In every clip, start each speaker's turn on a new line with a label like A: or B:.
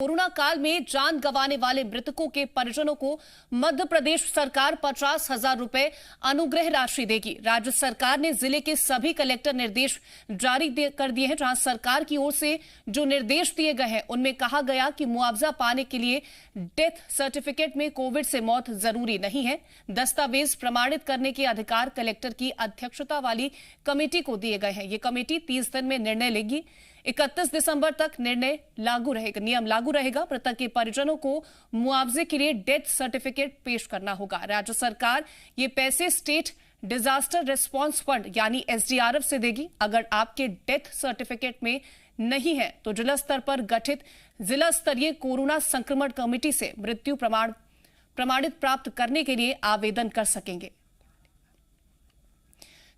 A: Corona काल में जान गंवाने वाले मृतकों के परिजनों को मध्य प्रदेश सरकार 50,000 रुपए अनुग्रह राशि देगी। राज्य सरकार ने जिले के सभी कलेक्टर निर्देश जारी कर दिए हैं, जहां सरकार की ओर से जो निर्देश दिए गए हैं उनमें कहा गया कि मुआवजा पाने के लिए डेथ सर्टिफिकेट में कोविड से मौत जरूरी नहीं है। दस्तावेज प्रमाणित करने के अधिकार कलेक्टर की अध्यक्षता वाली कमेटी को दिए गए हैं। ये कमेटी 30 दिन में निर्णय लेगी। 31 दिसंबर तक नियम लागू रहेगा। मृतक के परिजनों को मुआवजे के लिए डेथ सर्टिफिकेट पेश करना होगा। राज्य सरकार ये पैसे स्टेट डिजास्टर रिस्पांस फंड यानी एसडीआरएफ से देगी। अगर आपके डेथ सर्टिफिकेट में नहीं है तो जिला स्तर पर गठित जिला स्तरीय कोरोना संक्रमण कमेटी से मृत्यु प्रमाणित प्राप्त करने के लिए आवेदन कर सकेंगे।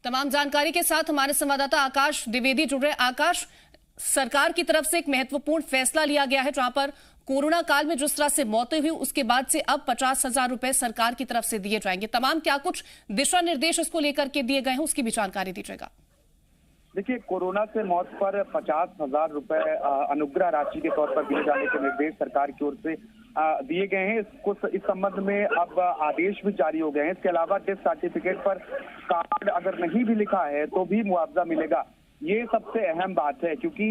A: तमाम जानकारी के साथ हमारे संवाददाता आकाश द्विवेदी जुड़ रहे। आकाश, सरकार की तरफ से एक महत्वपूर्ण फैसला लिया गया है, जहां पर कोरोना काल में जिस तरह से मौतें हुई उसके बाद से अब 50,000 रुपए सरकार की तरफ से दिए जाएंगे। तमाम क्या कुछ दिशा निर्देश इसको लेकर के दिए गए हैं, उसकी भी जानकारी दीजिएगा।
B: देखिए, कोरोना से मौत पर 50,000 रुपए अनुग्रह राशि के तौर पर दिए जाने के निर्देश सरकार की ओर से दिए गए हैं। इस संबंध में अब आदेश भी जारी हो गए हैं। इसके अलावा डेथ सर्टिफिकेट पर कार्ड अगर नहीं भी लिखा है तो भी मुआवजा मिलेगा। ये सबसे अहम बात है, क्योंकि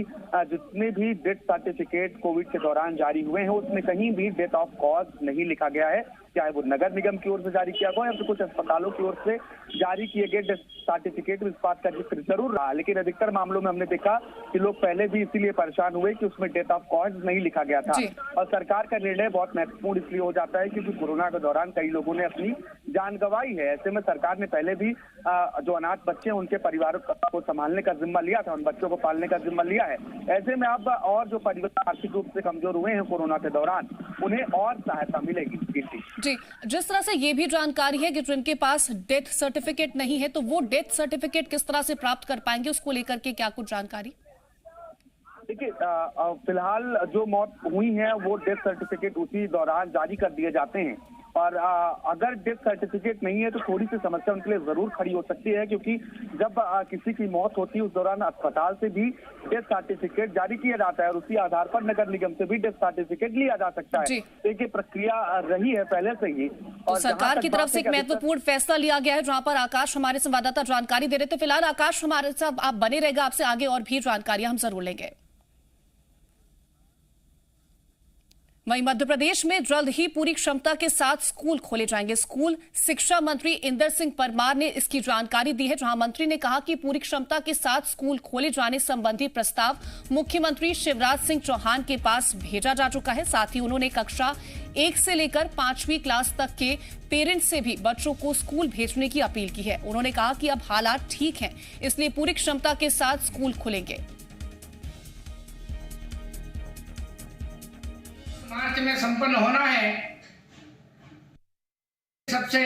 B: जितने भी डेथ सर्टिफिकेट कोविड के दौरान जारी हुए हैं उसमें कहीं भी डेथ ऑफ कॉज नहीं लिखा गया है, चाहे वो नगर निगम की ओर से जारी किया गया या फिर कुछ अस्पतालों की ओर से जारी किए गए डेथ सर्टिफिकेट में इस बात का जिक्र जरूर रहा। लेकिन अधिकतर मामलों में हमने देखा कि लोग पहले भी इसीलिए परेशान हुए कि उसमें डेथ ऑफ कॉज नहीं लिखा गया था। और सरकार का निर्णय बहुत महत्वपूर्ण इसलिए हो जाता है क्योंकि कोरोना के दौरान कई लोगों ने अपनी जान गंवाई है। ऐसे में सरकार ने पहले भी जो अनाथ बच्चे हैं उनके परिवारों को संभालने का जिम्मा लिया था, उन बच्चों को पालने का जिम्मा लिया है। ऐसे में अब और जो परिवार आर्थिक रूप से कमजोर हुए हैं कोरोना के दौरान, उन्हें और सहायता मिलेगी।
A: जी, जिस तरह से ये भी जानकारी है कि जिनके पास डेथ सर्टिफिकेट नहीं है तो वो डेथ सर्टिफिकेट किस तरह से प्राप्त कर पाएंगे, उसको लेकर के क्या कुछ जानकारी?
B: देखिए, फिलहाल जो मौत हुई है वो डेथ सर्टिफिकेट उसी दौरान जारी कर दिए जाते हैं। और अगर डेथ सर्टिफिकेट नहीं है तो थोड़ी सी समस्या उनके लिए जरूर खड़ी हो सकती है, क्योंकि जब किसी की मौत होती है उस दौरान अस्पताल से भी डेथ सर्टिफिकेट जारी किया जाता है और उसी आधार पर नगर निगम से भी डेथ सर्टिफिकेट लिया जा सकता है। एक प्रक्रिया रही है पहले से ही।
A: तो सरकार की तरफ से एक महत्वपूर्ण फैसला लिया गया है, जहां पर आकाश हमारे संवाददाता जानकारी दे रहे थे। फिलहाल आकाश हमारे साथ आप बने रहेगा, आपसे आगे और भी जानकारियां हम जरूर लेंगे। वहीं मध्य प्रदेश में जल्द ही पूरी क्षमता के साथ स्कूल खोले जाएंगे। स्कूल शिक्षा मंत्री इंदर सिंह परमार ने इसकी जानकारी दी है, जहां मंत्री ने कहा कि पूरी क्षमता के साथ स्कूल खोले जाने संबंधी प्रस्ताव मुख्यमंत्री शिवराज सिंह चौहान के पास भेजा जा चुका है। साथ ही उन्होंने कक्षा 1 से लेकर 5वीं क्लास तक के पेरेंट्स से भी बच्चों को स्कूल भेजने की अपील की है। उन्होंने कहा कि अब हालात ठीक हैं, इसलिए पूरी क्षमता के साथ स्कूल खुलेंगे।
C: मार्च में संपन्न होना है। सबसे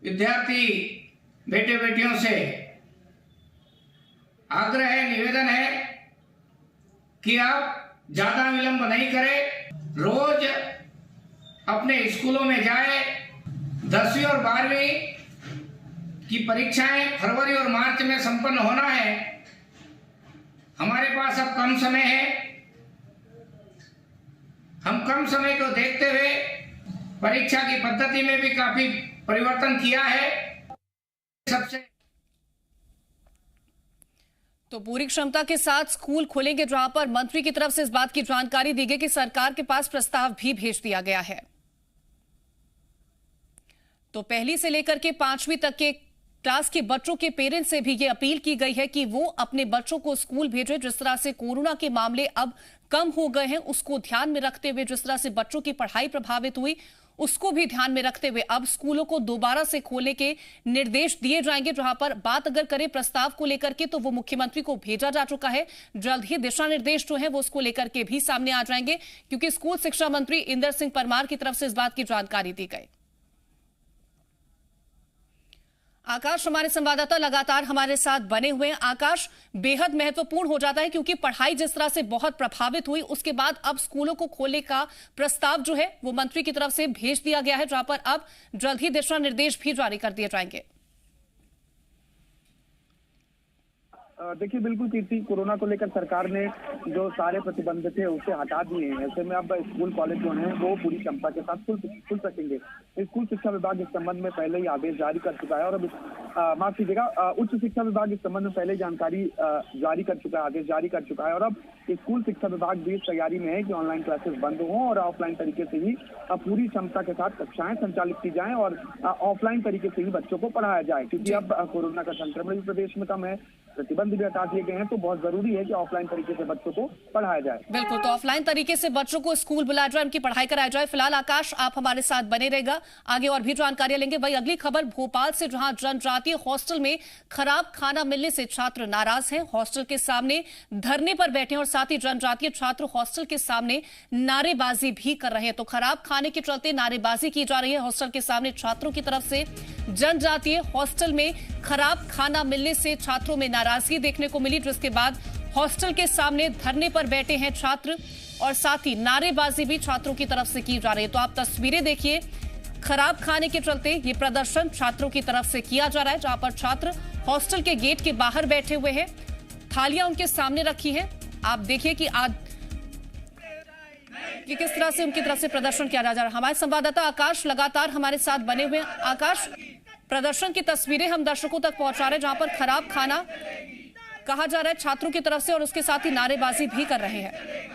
C: विद्यार्थी बेटे बेटियों से आग्रह है, निवेदन है कि आप ज्यादा विलंब नहीं करें। रोज अपने स्कूलों में जाए। 10वीं और 12वीं की परीक्षाएं फरवरी और मार्च में संपन्न होना है। हमारे पास अब कम समय है। हम कम समय को देखते हुए परीक्षा की पद्धति में भी काफी परिवर्तन किया है। सबसे
A: तो पूरी क्षमता के साथ स्कूल खोलेंगे, जहां पर मंत्री की तरफ से इस बात की जानकारी दी गई कि सरकार के पास प्रस्ताव भी भेज दिया गया है। तो पहली से लेकर के 5वीं तक के क्लास के बच्चों के पेरेंट्स से भी ये अपील की गई है कि वो अपने बच्चों को स्कूल भेजें। जिस तरह से कोरोना के मामले अब कम हो गए हैं, उसको ध्यान में रखते हुए, जिस तरह से बच्चों की पढ़ाई प्रभावित हुई उसको भी ध्यान में रखते हुए अब स्कूलों को दोबारा से खोलने के निर्देश दिए जाएंगे। जहां पर बात अगर करें प्रस्ताव को लेकर के तो वो मुख्यमंत्री को भेजा जा चुका है। जल्द ही दिशा निर्देश जो है वो उसको लेकर के भी सामने आ जाएंगे, क्योंकि स्कूल शिक्षा मंत्री इंदर सिंह परमार की तरफ से इस बात की जानकारी दी गई। आकाश हमारे संवाददाता लगातार हमारे साथ बने हुए हैं। आकाश, बेहद महत्वपूर्ण हो जाता है क्योंकि पढ़ाई जिस तरह से बहुत प्रभावित हुई उसके बाद अब स्कूलों को खोलने का प्रस्ताव जो है वो मंत्री की तरफ से भेज दिया गया है, जहां पर अब जल्द ही दिशा निर्देश भी जारी कर दिए जाएंगे।
B: देखिए बिल्कुल कीर्ति, कोरोना को लेकर सरकार ने जो सारे प्रतिबंध थे उसे हटा दिए हैं। ऐसे में अब स्कूल कॉलेज जो हैं वो पूरी क्षमता के साथ खुल सकेंगे। स्कूल शिक्षा विभाग इस संबंध में पहले ही आदेश जारी कर चुका है और अब माफ कीजिएगा, उच्च शिक्षा विभाग इस संबंध में पहले जानकारी जारी कर चुका है, आदेश जारी कर चुका है। और अब स्कूल शिक्षा विभाग भी इस तैयारी में है कि ऑनलाइन क्लासेस बंद हों और ऑफलाइन तरीके से ही पूरी क्षमता के साथ कक्षाएं संचालित की जाएं और ऑफलाइन तरीके से ही बच्चों को पढ़ाया जाए। क्योंकि अब कोरोना का संक्रमण भी प्रदेश में कम है, प्रतिबंध भी हटा दिए गए हैं, तो बहुत जरूरी है कि ऑफलाइन तरीके से बच्चों को पढ़ाया जाए।
A: बिल्कुल, तो ऑफलाइन तरीके से बच्चों को स्कूल बुलाया जाए, उनकी पढ़ाई कराया जाए। फिलहाल आकाश, आप हमारे साथ बने रहेगा, आगे और भी जानकारियां लेंगे। वही अगली खबर भोपाल से, जहां जनजातीय हॉस्टल में खराब खाना मिलने से छात्र नाराज हैं। हॉस्टल के सामने धरने पर बैठे हैं और साथ ही जनजातीय छात्र हॉस्टल के सामने नारेबाजी भी कर रहे हैं। तो खराब खाने के चलते नारेबाजी की जा रही है हॉस्टल के सामने छात्रों की तरफ से। जनजातीय हॉस्टल में खराब खाना मिलने से छात्रों में नाराजगी देखने को मिली, जिसके बाद हॉस्टल के सामने धरने पर बैठे हैं छात्र और साथ ही नारेबाजी भी छात्रों की तरफ से की जा रही है। तो आप तस्वीरें देखिए, खराब खाने के चलते ये प्रदर्शन छात्रों की तरफ से किया जा रहा है, जहां पर छात्र हॉस्टल के गेट के बाहर बैठे हुए हैं, थालियां उनके सामने रखी हैं। आप देखिए कि आज कि किस तरह से उनकी तरफ से प्रदर्शन किया जा रहा है। हमारे संवाददाता आकाश लगातार हमारे साथ बने हुए हैं। आकाश, प्रदर्शन की तस्वीरें हम दर्शकों तक पहुंचा रहे हैं, जहां पर खराब खाना कहा जा रहा है छात्रों की तरफ से और उसके साथ ही नारेबाजी भी कर रहे हैं।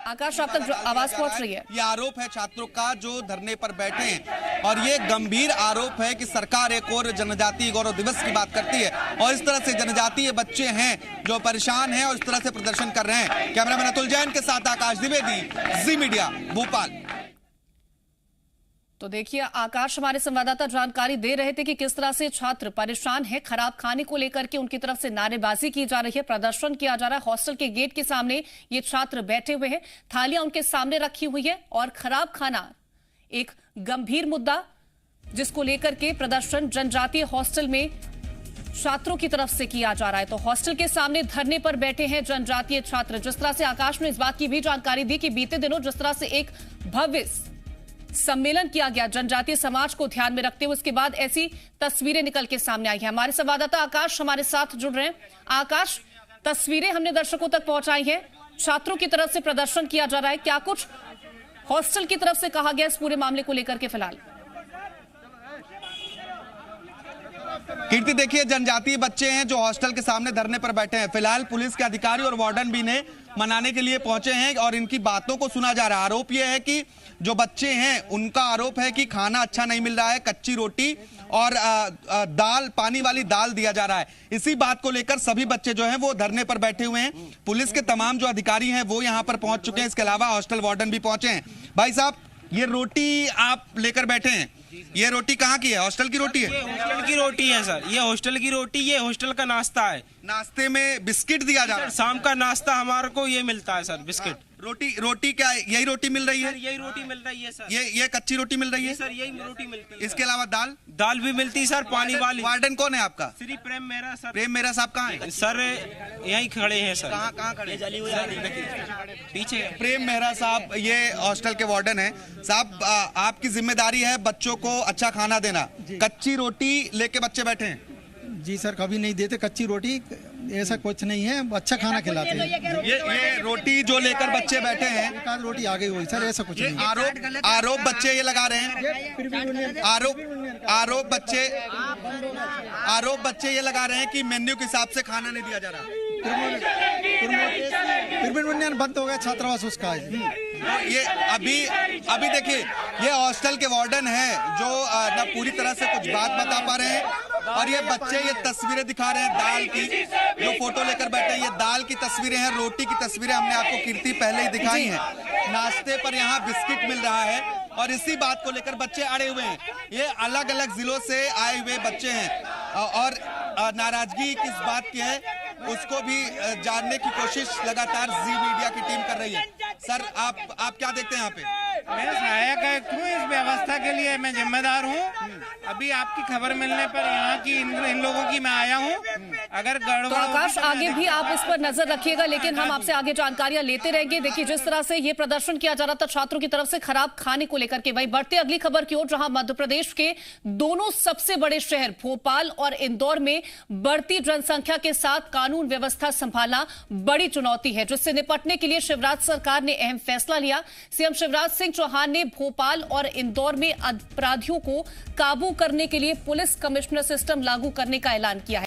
A: आकाश, आप तक आवाज पहुंच रही है?
D: ये आरोप है छात्रों का जो धरने पर बैठे हैं और ये गंभीर आरोप है कि सरकार एक और जनजातीय गौरव दिवस की बात करती है और इस तरह से जनजातीय बच्चे हैं जो परेशान हैं और इस तरह से प्रदर्शन कर रहे हैं। कैमरामैन अतुल जैन के साथ आकाश द्विवेदी, जी मीडिया, भोपाल।
A: तो देखिए, आकाश हमारे संवाददाता जानकारी दे रहे थे कि किस तरह से छात्र परेशान हैं। खराब खाने को लेकर के उनकी तरफ से नारेबाजी की जा रही है, प्रदर्शन किया जा रहा है। हॉस्टल के गेट के सामने ये छात्र बैठे हुए हैं, थालियां उनके सामने रखी हुई है और खराब खाना एक गंभीर मुद्दा, जिसको लेकर के प्रदर्शन जनजातीय हॉस्टल में छात्रों की तरफ से किया जा रहा है। तो हॉस्टल के सामने धरने पर बैठे हैं जनजातीय छात्र। जिस तरह से आकाश ने इस बात की भी जानकारी दी कि बीते दिनों जिस तरह से एक भव्य सम्मेलन किया गया जनजातीय समाज को ध्यान में रखते हुए, उसके बाद ऐसी तस्वीरें निकल के सामने आई हैं। हमारे संवाददाता आकाश हमारे साथ जुड़ रहे हैं। आकाश, तस्वीरें हमने दर्शकों तक पहुंचाई हैं, छात्रों की तरफ से प्रदर्शन किया जा रहा है, क्या कुछ हॉस्टल की तरफ से कहा गया इस पूरे मामले को लेकर के? फिलहाल
D: कीर्ति, देखिए जनजातीय बच्चे हैं जो हॉस्टल के सामने धरने पर बैठे हैं। फिलहाल पुलिस के अधिकारी और वार्डन भी ने मनाने के लिए पहुंचे हैं और इनकी बातों को सुना जा रहा है। आरोप यह है कि जो बच्चे हैं उनका आरोप है कि खाना अच्छा नहीं मिल रहा है, कच्ची रोटी और दाल, पानी वाली दाल दिया जा रहा है। इसी बात को लेकर सभी बच्चे जो हैं वो धरने पर बैठे हुए हैं। पुलिस के तमाम जो अधिकारी हैं वो यहाँ पर पहुंच चुके हैं, इसके अलावा हॉस्टल वार्डन भी पहुंचे हैं। भाई साहब, ये रोटी आप लेकर बैठे हैं, ये रोटी कहाँ की है? हॉस्टल की रोटी है?
E: ये हॉस्टल की रोटी है सर, ये हॉस्टल की रोटी, ये हॉस्टल का नाश्ता है।
D: नाश्ते में बिस्किट दिया जा रहा है?
E: शाम का नाश्ता हमारे को ये मिलता है सर, बिस्किट।
D: रोटी क्या है? यही रोटी मिल रही है?
E: सर यही रोटी मिल रही है सर।
D: ये कच्ची रोटी मिल रही है?
E: सर यही रोटी मिलती है।
D: इसके अलावा दाल
E: भी मिलती है सर, पानी वाली।
D: वार्डन कौन है आपका?
E: श्री प्रेम मेहरा सर।
D: प्रेम मेहरा साहब कहाँ है?
E: सर यहीं खड़े हैं सर।
D: कहाँ खड़े?
E: पीछे
D: प्रेम मेहरा साहब ये हॉस्टल के वार्डन है। साहब, आपकी जिम्मेदारी है बच्चों को अच्छा खाना देना। कच्ची रोटी लेके बच्चे बैठे हैं?
F: जी सर, कभी नहीं देते कच्ची रोटी, ऐसा कुछ नहीं है, अच्छा खाना खिलाते हैं।
D: ये रोटी जो लेकर बच्चे बैठे हैं,
F: एक आध रोटी आगे हुई सर, ऐसा कुछ नहीं।
D: आरोप बच्चे ये लगा रहे हैं, आरोप बच्चे ये लगा रहे हैं कि मेन्यू के हिसाब से खाना नहीं दिया जा रहा।
F: यूनियन बंद हो गया छात्रावास उसका।
D: ये अभी देखिए, ये हॉस्टल के वार्डन है जो ना पूरी तरह से कुछ बात बता पा रहे हैं और ये बच्चे ये तस्वीरें दिखा रहे हैं दाल की, जो फोटो लेकर बैठे हैं। ये दाल की तस्वीरें हैं, रोटी की तस्वीरें हमने आपको कीर्ति पहले ही दिखाई हैं। नाश्ते पर यहाँ बिस्किट मिल रहा है और इसी बात को लेकर बच्चे अड़े हुए हैं। ये अलग अलग जिलों से आए हुए बच्चे हैं और नाराजगी किस बात की है उसको भी जानने की कोशिश लगातार जी मीडिया की टीम कर रही है। सर, आप क्या देखते हैं यहाँ पे?
G: मैं सहायक हूँ, इस व्यवस्था के लिए मैं जिम्मेदार हूँ। अभी आपकी खबर मिलने पर यहाँ की इन लोगों की मैं आया हूँ अगर
A: तो
G: गड़बड़
A: आकाश, आगे भी आप इस पर नजर रखिएगा, लेकिन हम आपसे आगे जानकारियां लेते रहेंगे। देखिए, जिस तरह से ये प्रदर्शन किया जा रहा था छात्रों की तरफ से खराब खाने को लेकर के, वही बढ़ते अगली खबर की ओर, जहां मध्य प्रदेश के दोनों सबसे बड़े शहर भोपाल और इंदौर में बढ़ती जनसंख्या के साथ कानून व्यवस्था संभालना बड़ी चुनौती है, जिससे निपटने के लिए शिवराज सरकार ने अहम फैसला लिया। सीएम शिवराज सिंह चौहान ने भोपाल और इंदौर में अपराधियों को काबू करने के लिए पुलिस कमिश्नर सिस्टम लागू करने का ऐलान किया है।